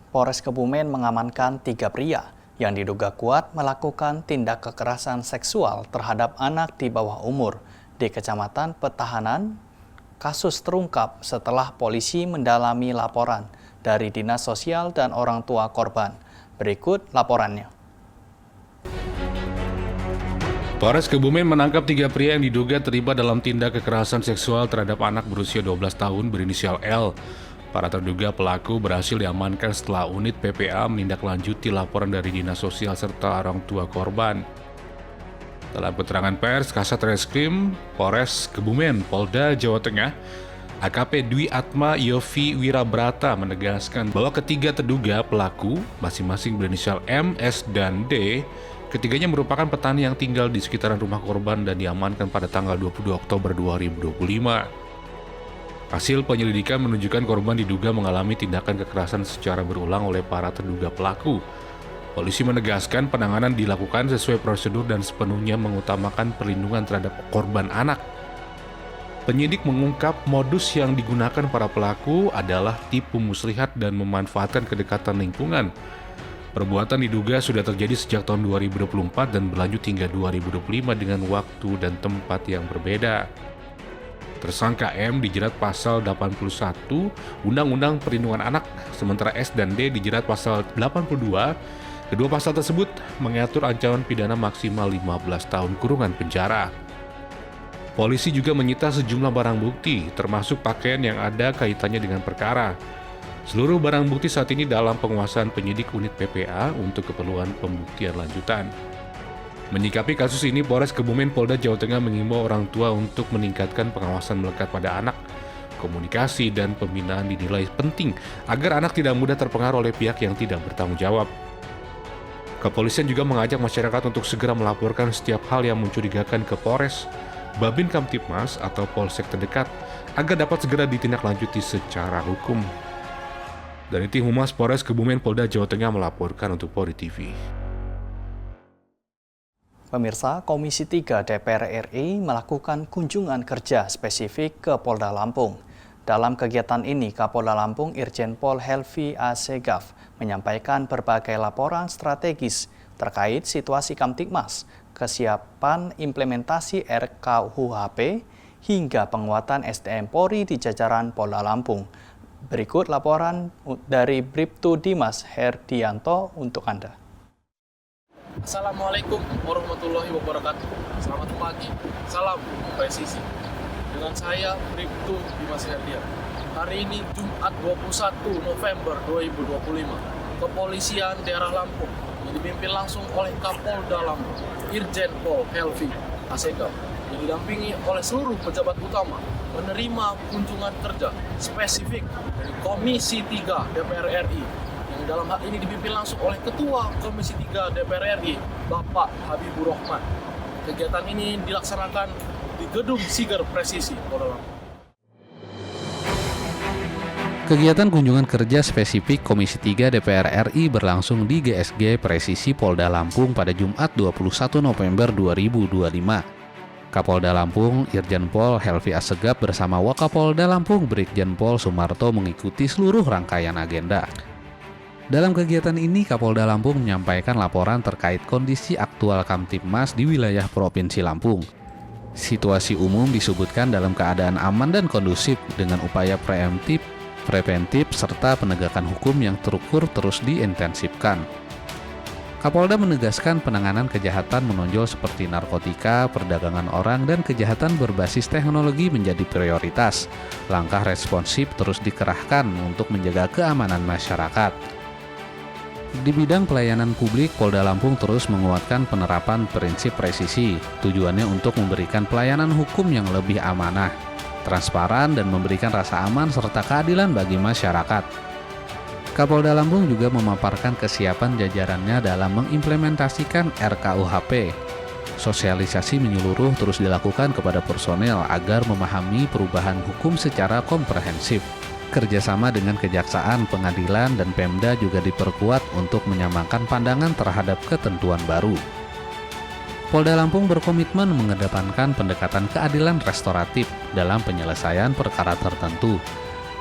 Polres Kebumen mengamankan 3 pria yang diduga kuat melakukan tindak kekerasan seksual terhadap anak di bawah umur di Kecamatan Petahanan. Kasus terungkap setelah polisi mendalami laporan dari Dinas Sosial dan orang tua korban. Berikut laporannya. Polres Kebumen menangkap 3 pria yang diduga terlibat dalam tindak kekerasan seksual terhadap anak berusia 12 tahun berinisial L. Para terduga pelaku berhasil diamankan setelah unit PPA menindaklanjuti laporan dari Dinas Sosial serta orang tua korban. Dalam keterangan pers, Kasat Reskrim Polres Kebumen, Polda Jawa Tengah, AKP Dwi Atma Yofi Wirabrata menegaskan bahwa ketiga terduga pelaku, masing-masing berinisial M, S, dan D, ketiganya merupakan petani yang tinggal di sekitaran rumah korban dan diamankan pada tanggal 22 Oktober 2025. Hasil penyelidikan menunjukkan korban diduga mengalami tindakan kekerasan secara berulang oleh para terduga pelaku. Polisi menegaskan penanganan dilakukan sesuai prosedur dan sepenuhnya mengutamakan perlindungan terhadap korban anak. Penyidik mengungkap modus yang digunakan para pelaku adalah tipu muslihat dan memanfaatkan kedekatan lingkungan. Perbuatan diduga sudah terjadi sejak tahun 2024 dan berlanjut hingga 2025 dengan waktu dan tempat yang berbeda. Tersangka M dijerat pasal 81 Undang-Undang Perlindungan Anak, sementara S dan D dijerat pasal 82. Kedua pasal tersebut mengatur ancaman pidana maksimal 15 tahun kurungan penjara. Polisi juga menyita sejumlah barang bukti, termasuk pakaian yang ada kaitannya dengan perkara. Seluruh barang bukti saat ini dalam penguasaan penyidik unit PPA untuk keperluan pembuktian lanjutan. Menyikapi kasus ini, Polres Kebumen Polda Jawa Tengah mengimbau orang tua untuk meningkatkan pengawasan melekat pada anak. Komunikasi dan pembinaan dinilai penting agar anak tidak mudah terpengaruh oleh pihak yang tidak bertanggung jawab. Kepolisian juga mengajak masyarakat untuk segera melaporkan setiap hal yang mencurigakan ke Polres, Babin Kamtibmas atau Polsek terdekat agar dapat segera ditindaklanjuti secara hukum. Dari tim Humas Polres Kebumen Polda Jawa Tengah melaporkan untuk Polri TV. Pemirsa, Komisi 3 DPR RI melakukan kunjungan kerja spesifik ke Polda Lampung. Dalam kegiatan ini, Kapolda Lampung Irjen Pol Helvi Assegaf menyampaikan berbagai laporan strategis terkait situasi Kamtibmas, kesiapan implementasi RKUHP, hingga penguatan SDM Polri di jajaran Polda Lampung. Berikut laporan dari Bribtu Dimas Herdianto untuk Anda. Assalamualaikum warahmatullahi wabarakatuh. Selamat pagi, salam presisi. Dengan saya Bribtu Dimas Herdianto. Hari ini Jumat 21 November 2025, Kepolisian Daerah Lampung yang dipimpin langsung oleh Kapolda Lampung Irjen Pol Helvi Assegaf yang didampingi oleh seluruh pejabat utama menerima kunjungan kerja spesifik dari Komisi 3 DPR RI yang dalam hal ini dipimpin langsung oleh Ketua Komisi 3 DPR RI, Bapak Habibur Rahman. Kegiatan ini dilaksanakan di Gedung Siger Presisi, Polda Lampung. Kegiatan kunjungan kerja spesifik Komisi 3 DPR RI berlangsung di GSG Presisi Polda Lampung pada Jumat 21 November 2025. Kapolda Lampung Irjen Pol Helvi Assegaf bersama Wakapolda Lampung Brigjen Pol Sumarto mengikuti seluruh rangkaian agenda. Dalam kegiatan ini, Kapolda Lampung menyampaikan laporan terkait kondisi aktual Kamtibmas di wilayah Provinsi Lampung. Situasi umum disebutkan dalam keadaan aman dan kondusif dengan upaya preventif, serta penegakan hukum yang terukur terus diintensifkan. Kapolda menegaskan penanganan kejahatan menonjol seperti narkotika, perdagangan orang, dan kejahatan berbasis teknologi menjadi prioritas. Langkah responsif terus dikerahkan untuk menjaga keamanan masyarakat. Di bidang pelayanan publik, Polda Lampung terus menguatkan penerapan prinsip presisi. Tujuannya untuk memberikan pelayanan hukum yang lebih amanah, transparan, dan memberikan rasa aman serta keadilan bagi masyarakat. Kapolda Lampung juga memaparkan kesiapan jajarannya dalam mengimplementasikan RKUHP. Sosialisasi menyeluruh terus dilakukan kepada personel agar memahami perubahan hukum secara komprehensif. Kerjasama dengan kejaksaan, pengadilan, dan Pemda juga diperkuat untuk menyamakan pandangan terhadap ketentuan baru. Polda Lampung berkomitmen mengedepankan pendekatan keadilan restoratif dalam penyelesaian perkara tertentu.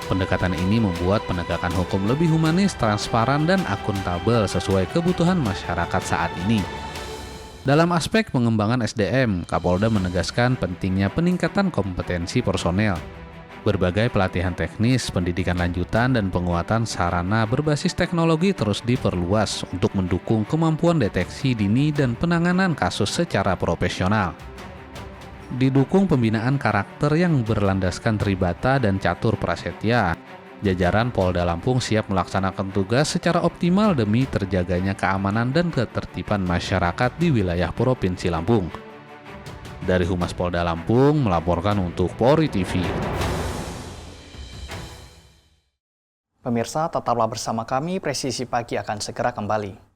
Pendekatan ini membuat penegakan hukum lebih humanis, transparan, dan akuntabel sesuai kebutuhan masyarakat saat ini. Dalam aspek pengembangan SDM, Kapolda menegaskan pentingnya peningkatan kompetensi personel. Berbagai pelatihan teknis, pendidikan lanjutan, dan penguatan sarana berbasis teknologi terus diperluas untuk mendukung kemampuan deteksi dini dan penanganan kasus secara profesional. Didukung pembinaan karakter yang berlandaskan tribata dan catur prasetya, jajaran Polda Lampung siap melaksanakan tugas secara optimal demi terjaganya keamanan dan ketertiban masyarakat di wilayah Provinsi Lampung. Dari Humas Polda Lampung melaporkan untuk Polri TV. Pemirsa, tetaplah bersama kami, Presisi Pagi akan segera kembali.